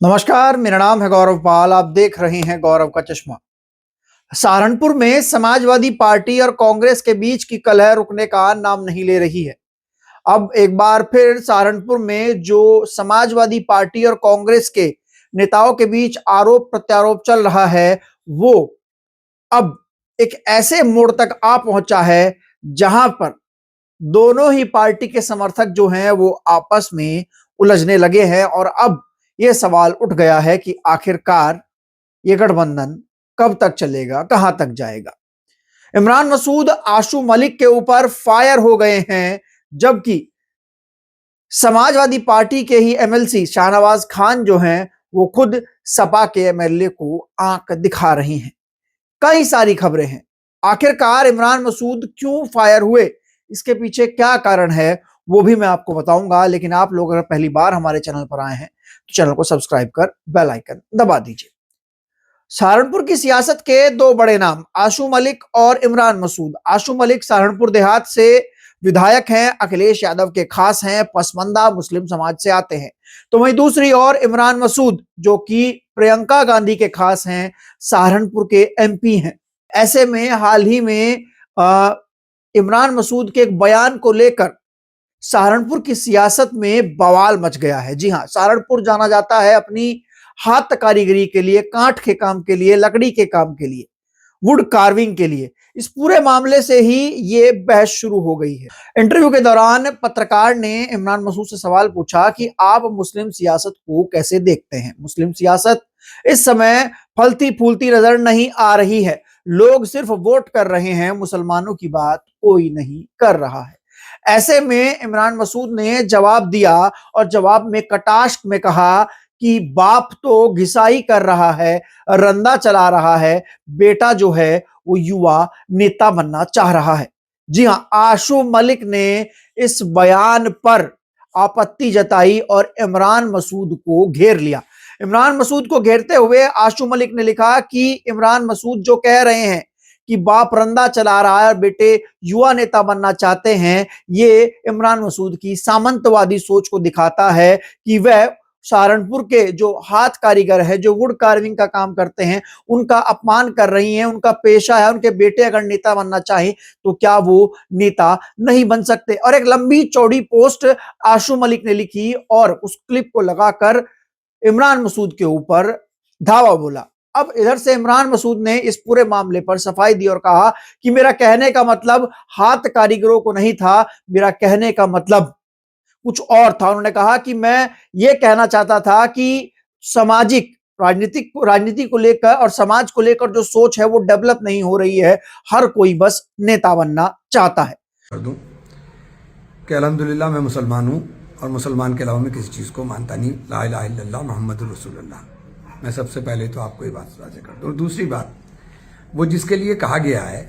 नमस्कार, मेरा नाम है गौरव पाल। आप देख रहे हैं गौरव का चश्मा। सहारनपुर में समाजवादी पार्टी और कांग्रेस के बीच की कलह रुकने का नाम नहीं ले रही है। अब एक बार फिर सहारनपुर में जो समाजवादी पार्टी और कांग्रेस के नेताओं के बीच आरोप प्रत्यारोप चल रहा है, वो अब एक ऐसे मोड़ तक आ पहुंचा है जहां पर दोनों ही पार्टी के समर्थक जो हैं वो आपस में उलझने लगे हैं। और अब यह सवाल उठ गया है कि आखिरकार ये गठबंधन कब तक चलेगा, कहां तक जाएगा। इमरान मसूद आशू मलिक के ऊपर फायर हो गए हैं, जबकि समाजवादी पार्टी के ही एमएलसी शाहनवाज खान जो हैं वो खुद सपा के एमएलए को आंख दिखा रही हैं। कई सारी खबरें हैं। आखिरकार इमरान मसूद क्यों फायर हुए, इसके पीछे क्या कारण है, वो भी मैं आपको बताऊंगा। लेकिन आप लोग अगर पहली बार हमारे चैनल पर आए हैं तो चैनल को सब्सक्राइब कर बेल आइकन दबा दीजिए। सहारनपुर की सियासत के दो बड़े नाम आशू मलिक और इमरान मसूद। आशू मलिक सहारनपुर देहात से विधायक हैं, अखिलेश यादव के खास हैं, पसमंदा मुस्लिम समाज से आते हैं। तो वहीं दूसरी ओर इमरान मसूद जो कि प्रियंका गांधी के खास हैं, सहारनपुर के एमपी हैं। ऐसे में हाल ही में इमरान मसूद के एक बयान को लेकर सहारनपुर की सियासत में बवाल मच गया है। जी हां, सहारनपुर जाना जाता है अपनी हाथ कारीगरी के लिए, कांठ के काम के लिए, लकड़ी के काम के लिए, वुड कार्विंग के लिए। इस पूरे मामले से ही ये बहस शुरू हो गई है। इंटरव्यू के दौरान पत्रकार ने इमरान मसूद से सवाल पूछा कि आप मुस्लिम सियासत को कैसे देखते हैं। मुस्लिम सियासत इस समय फलती फूलती नजर नहीं आ रही है, लोग सिर्फ वोट कर रहे हैं, मुसलमानों की बात कोई नहीं कर रहा है। ऐसे में इमरान मसूद ने जवाब दिया और जवाब में कटाक्ष में कहा कि बाप तो घिसाई कर रहा है, रंदा चला रहा है, बेटा जो है वो युवा नेता बनना चाह रहा है। जी हां, आशू मलिक ने इस बयान पर आपत्ति जताई और इमरान मसूद को घेर लिया। इमरान मसूद को घेरते हुए आशू मलिक ने लिखा कि इमरान मसूद जो कह रहे हैं कि बाप रंदा चला रहा है और बेटे युवा नेता बनना चाहते हैं, ये इमरान मसूद की सामंतवादी सोच को दिखाता है कि वह सहारनपुर के जो हाथ कारीगर है, जो वुड कार्विंग का काम करते हैं, उनका अपमान कर रही हैं। उनका पेशा है, उनके बेटे अगर नेता बनना चाहे तो क्या वो नेता नहीं बन सकते। और एक लंबी चौड़ी पोस्ट आशू मलिक ने लिखी और उस क्लिप को लगाकर इमरान मसूद के ऊपर धावा बोला। अब इधर से इमरान मसूद ने इस पूरे मामले पर सफाई दी और कहा कि मेरा कहने का मतलब हाथ कारीगरों को नहीं था, मेरा कहने का मतलब कुछ और था। उन्होंने कहा कि मैं ये कहना चाहता था कि सामाजिक राजनीति को लेकर और समाज को लेकर जो सोच है वो डेवलप नहीं हो रही है, हर कोई बस नेता बनना चाहता है। कर दूं कि अल्हम्दुलिल्लाह मैं मुसलमान हूँ और मुसलमान के अलावा मैं किसी चीज़ को मानता नहीं। ला इलाहा इल्लल्लाह मुहम्मदुर रसूलुल्लाह। मैं सबसे पहले तो आपको ये बात साझा कर दूँ। और दूसरी बात, वो जिसके लिए कहा गया है,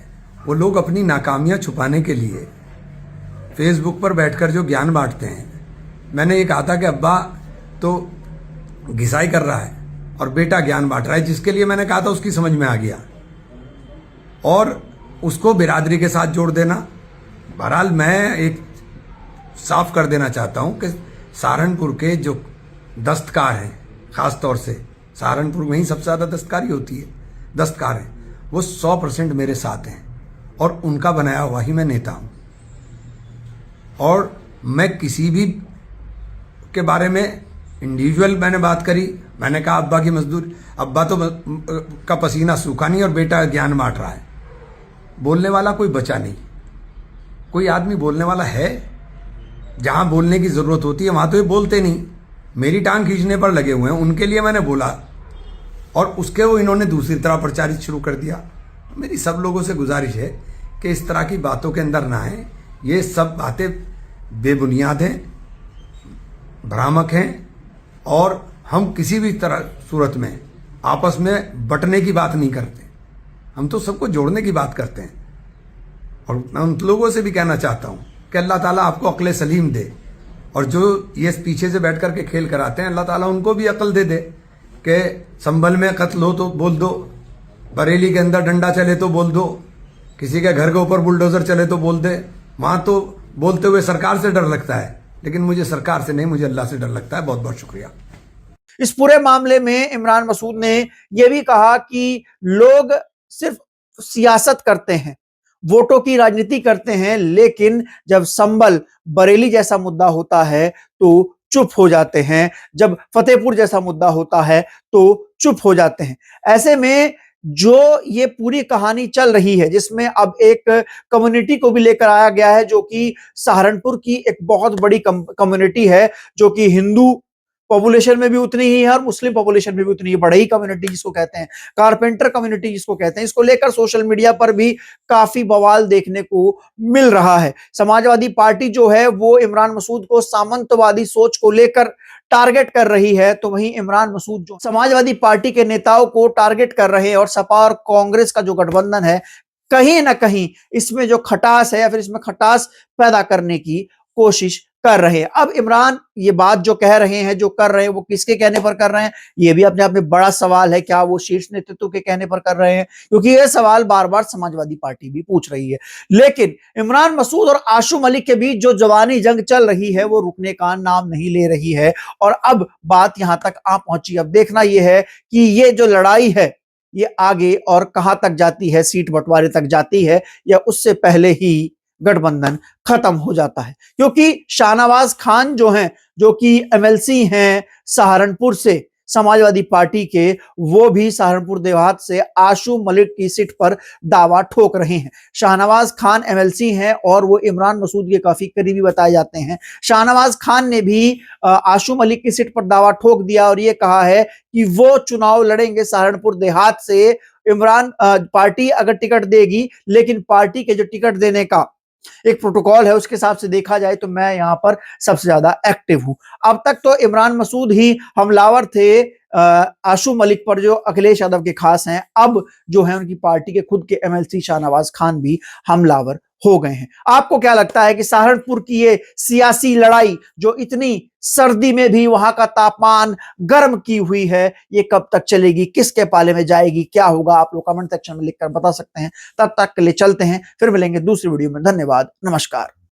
वो लोग अपनी नाकामियाँ छुपाने के लिए फेसबुक पर बैठकर जो ज्ञान बांटते हैं। मैंने ये कहा था कि अब्बा तो घिसाई कर रहा है और बेटा ज्ञान बांट रहा है, जिसके लिए मैंने कहा था उसकी समझ में आ गया और उसको बिरादरी के साथ जोड़ देना। बहरहाल मैं एक साफ कर देना चाहता हूं कि सहारनपुर के जो दस्तकार हैं, खास तौर से सहारनपुर में ही सबसे ज़्यादा दस्तकारी होती है, दस्तकार हैं, वो 100% मेरे साथ हैं और उनका बनाया हुआ ही मैं नेता हूं। और मैं किसी भी के बारे में इंडिविजुअल मैंने बात करी, मैंने कहा अब्बा की मजदूरी, अब्बा तो का पसीना सूखा नहीं और बेटा ज्ञान बांट रहा है। बोलने वाला कोई बचा नहीं। कोई आदमी बोलने वाला है, जहां बोलने की जरूरत होती है वहां तो ये बोलते नहीं, मेरी टांग खींचने पर लगे हुए हैं। उनके लिए मैंने बोला और उसके वो इन्होंने दूसरी तरह प्रचारित शुरू कर दिया। मेरी सब लोगों से गुजारिश है कि इस तरह की बातों के अंदर ना आए। ये सब बातें बेबुनियाद हैं, भ्रामक हैं और हम किसी भी तरह सूरत में आपस में बंटने की बात नहीं करते। हम तो सबको जोड़ने की बात करते हैं। और मैं उन लोगों से भी कहना चाहता हूं कि अल्लाह ताला आपको अक्ल सलीम दे और जो ये पीछे से बैठ कर के खेल कराते हैं, अल्लाह ताला उनको भी अक्ल दे दे कि संभल में कत्ल हो तो बोल दो, बरेली के अंदर डंडा चले तो बोल दो, किसी के घर के ऊपर बुलडोजर चले तो बोल दे। वहां तो बोलते हुए सरकार से डर लगता है, लेकिन मुझे सरकार से नहीं, मुझे अल्लाह से डर लगता है। बहुत बहुत शुक्रिया। इस पूरे मामले में इमरान मसूद ने यह भी कहा कि लोग सिर्फ सियासत करते हैं, वोटों की राजनीति करते हैं, लेकिन जब संभल बरेली जैसा मुद्दा होता है तो चुप हो जाते हैं, जब फतेहपुर जैसा मुद्दा होता है तो चुप हो जाते हैं। ऐसे में जो ये पूरी कहानी चल रही है, जिसमें अब एक कम्युनिटी को भी लेकर आया गया है, जो कि सहारनपुर की एक बहुत बड़ी कम्युनिटी है, जो कि हिंदू पॉपुलेशन में भी उतनी ही है और मुस्लिम पॉपुलेशन में भी उतनी ही, बढ़ई कम्युनिटी जिसको कहते हैं, कारपेंटर कम्युनिटी जिसको कहते हैं। इसको लेकर सोशल मीडिया पर भी काफी बवाल देखने को मिल रहा है। समाजवादी पार्टी जो है वो इमरान मसूद को सामंतवादी सोच को लेकर टारगेट कर रही है, तो वहीं इमरान मसूद जो समाजवादी पार्टी के नेताओं को टारगेट कर रहे हैं, और सपा और कांग्रेस का जो गठबंधन है, कहीं ना कहीं इसमें जो खटास है या फिर इसमें खटास पैदा करने की कोशिश कर रहे हैं। अब इमरान ये बात जो कह रहे हैं, जो कर रहे हैं, वो किसके कहने पर कर रहे हैं, ये भी अपने आप में बड़ा सवाल है। क्या वो शीर्ष नेतृत्व के कहने पर कर रहे हैं? क्योंकि ये सवाल बार बार समाजवादी पार्टी भी पूछ रही है। लेकिन इमरान मसूद और आशू मलिक के बीच जो जवानी जंग चल रही है, वो रुकने का नाम नहीं ले रही है, और अब बात यहां तक आ पहुंची। अब देखना यह है कि ये जो लड़ाई है, ये आगे और कहां तक जाती है, सीट बंटवारे तक जाती है, या उससे पहले ही गठबंधन खत्म हो जाता है। क्योंकि शाहनवाज खान जो हैं, जो कि एमएलसी हैं सहारनपुर से समाजवादी पार्टी के, वो भी सहारनपुर देहात से आशू मलिक की सीट पर दावा ठोक रहे हैं। शाहनवाज खान एमएलसी हैं और वो इमरान मसूद के काफी करीबी बताए जाते हैं। शाहनवाज खान ने भी आशू मलिक की सीट पर दावा ठोक दिया और ये कहा है कि वो चुनाव लड़ेंगे सहारनपुर देहात से। इमरान पार्टी अगर टिकट देगी, लेकिन पार्टी के जो टिकट देने का एक प्रोटोकॉल है, उसके हिसाब से देखा जाए तो मैं यहां पर सबसे ज्यादा एक्टिव हूं। अब तक तो इमरान मसूद ही हमलावर थे आशू मलिक पर, जो अखिलेश यादव के खास हैं। अब जो है उनकी पार्टी के खुद के एमएलसी शाहनवाज खान भी हमलावर हो गए हैं। आपको क्या लगता है कि सहारनपुर की ये सियासी लड़ाई, जो इतनी सर्दी में भी वहां का तापमान गर्म की हुई है, ये कब तक चलेगी, किसके पाले में जाएगी, क्या होगा? आप लोग कमेंट सेक्शन में लिखकर बता सकते हैं। तब तक के लिए चलते हैं, फिर मिलेंगे दूसरी वीडियो में। धन्यवाद, नमस्कार।